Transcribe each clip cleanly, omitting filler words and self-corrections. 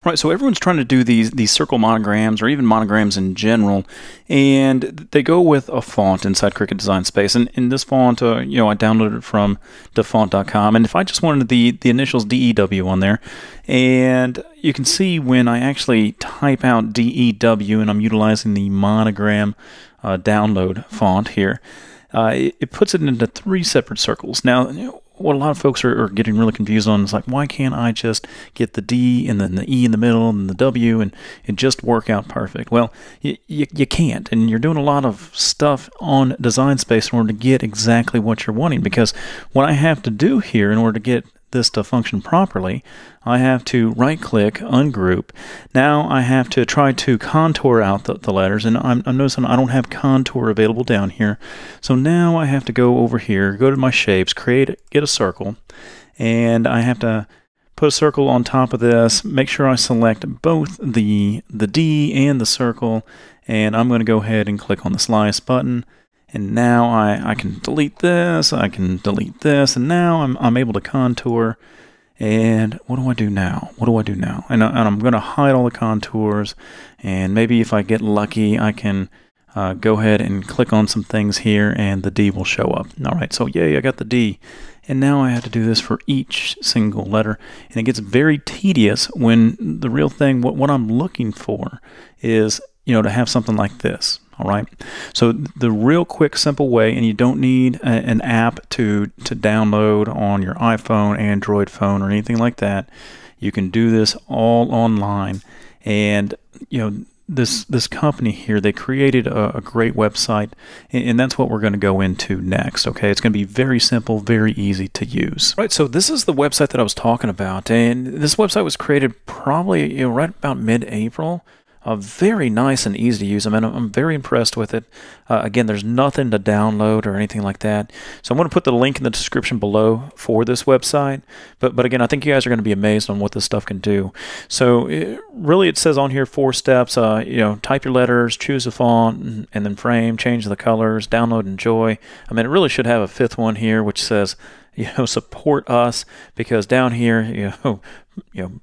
Right, so everyone's trying to do these circle monograms or even monograms in general, and they go with a font inside Cricut Design Space. And in this font, I downloaded it from defont.com. And if I just wanted the initials DEW on there, and you can see when I actually type out DEW, and I'm utilizing the monogram download font here, it puts it into 3 separate circles. Now, what a lot of folks are getting really confused on is like, why can't I just get the D and then the E in the middle and the W and it just work out perfect? Well, you can't, and you're doing a lot of stuff on Design Space in order to get exactly what you're wanting, because what I have to do here in order to get this to function properly, I have to right-click, ungroup. Now I have to try to contour out the letters, and I'm noticing I don't have contour available down here. So now I have to go over here, go to my shapes, get a circle, and I have to put a circle on top of this, make sure I select both the D and the circle, and I'm going to go ahead and click on the slice button. And now I can delete this, I can delete this, and now I'm able to contour. And what do I do now? What do I do now? And I'm going to hide all the contours, and maybe if I get lucky, I can go ahead and click on some things here, and the D will show up. All right, so yay, I got the D. And now I have to do this for each single letter, and it gets very tedious when the real thing, what I'm looking for is, to have something like this. All right, so the real quick, simple way, and you don't need an app to download on your iPhone, Android phone, or anything like that. You can do this all online. And this company here, they created a great website, and that's what we're going to go into next. Okay, it's going to be very simple, very easy to use. Right, so this is the website that I was talking about, and this website was created probably right about mid-April. Very nice and easy to use. I mean, I'm very impressed with it. Again, there's nothing to download or anything like that. So I'm going to put the link in the description below for this website. But again, I think you guys are going to be amazed on what this stuff can do. So it says on here 4 steps. Type your letters, choose a font, and then frame, change the colors, download, enjoy. I mean, it really should have a 5th one here, which says, support us, because down here,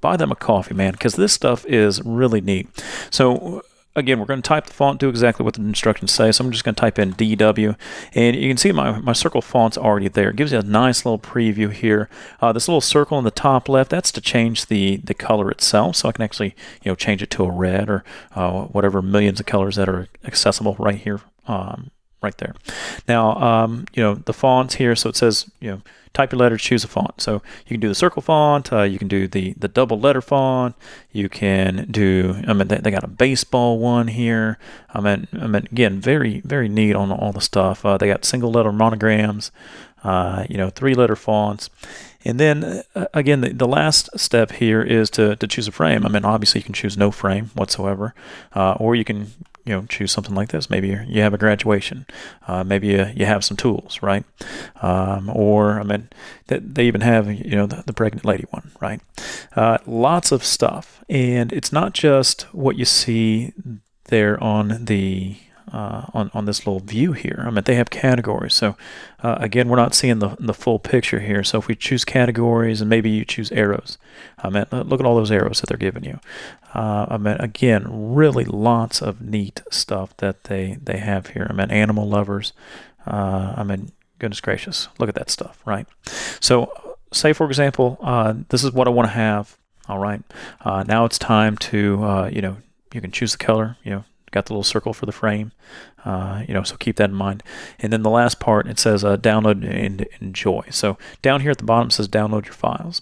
buy them a coffee, man, because this stuff is really neat. So again, we're going to type the font, do exactly what the instructions say. So I'm just going to type in DW, and you can see my circle font's already there. It gives you a nice little preview here. This little circle in the top left, that's to change the color itself. So I can actually change it to a red or whatever millions of colors that are accessible right here. Right there. Now, the fonts here, so it says, type your letters, choose a font. So you can do the circle font, you can do the double letter font, you can do, they got a baseball one here. Again, very, very neat on all the stuff. They got single letter monograms, 3-letter fonts. And then, again, the last step here is to choose a frame. Obviously you can choose no frame whatsoever, or you can choose something like this. Maybe you have a graduation. Maybe you have some tools, right? Or they even have the pregnant lady one, right? Lots of stuff, and it's not just what you see there on the on this little view here. They have categories. So again, we're not seeing the full picture here. So if we choose categories and maybe you choose arrows, look at all those arrows that they're giving you. Again, really lots of neat stuff that they have here. Animal lovers. Goodness gracious, look at that stuff, right? So say, for example, this is what I want to have. All right. Now it's time to, you can choose the color, got the little circle for the frame, so keep that in mind. And then the last part, it says download and enjoy. So down here at the bottom it says download your files.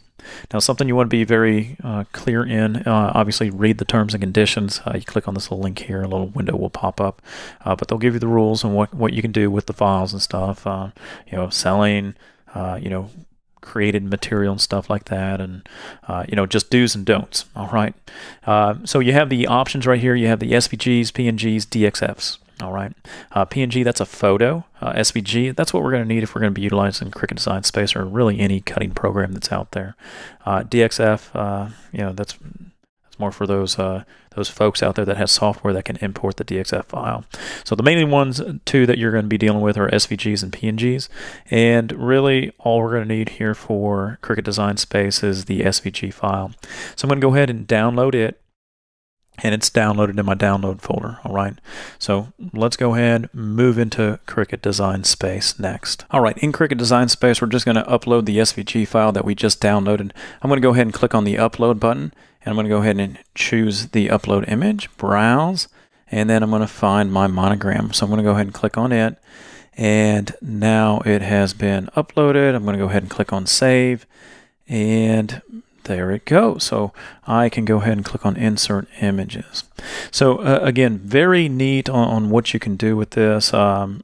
Now, something you want to be very clear in, obviously read the terms and conditions. You click on this little link here, a little window will pop up, but they'll give you the rules and what you can do with the files and stuff, selling, created material and stuff like that, and just do's and don'ts. All right, so you have the options right here. You have the SVGs, PNGs, DXFs. All right, PNG, that's a photo. SVG, that's what we're going to need if we're going to be utilizing Cricut Design Space or really any cutting program that's out there. DXF, that's It's more for those folks out there that have software that can import the DXF file. So the main ones two that you're going to be dealing with are SVGs and PNGs, and really all we're going to need here for Cricut Design Space is the SVG file. So I'm going to go ahead and download it, and it's downloaded in my download folder. All right, so let's go ahead, move into Cricut Design Space next. All right, in Cricut Design Space, we're just going to upload the SVG file that we just downloaded. I'm going to go ahead and click on the upload button, and I'm going to go ahead and choose the upload image, browse, and then I'm going to find my monogram. So I'm going to go ahead and click on it, and now it has been uploaded. I'm going to go ahead and click on save, and there it goes. So I can go ahead and click on insert images. So again, very neat on what you can do with this. One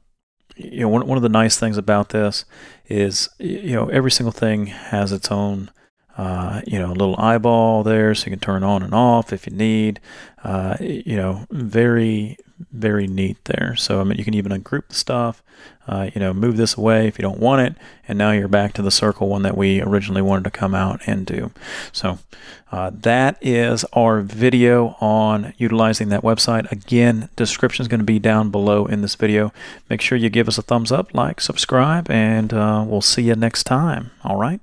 of the nice things about this is, every single thing has its own little eyeball there, so you can turn on and off if you need. Very, very neat there. So you can even ungroup the stuff, move this away if you don't want it, and now you're back to the circle one that we originally wanted to come out and do. So that is our video on utilizing that website. Again, description is going to be down below in this video. Make sure you give us a thumbs up, like, subscribe, and we'll see you next time. All right.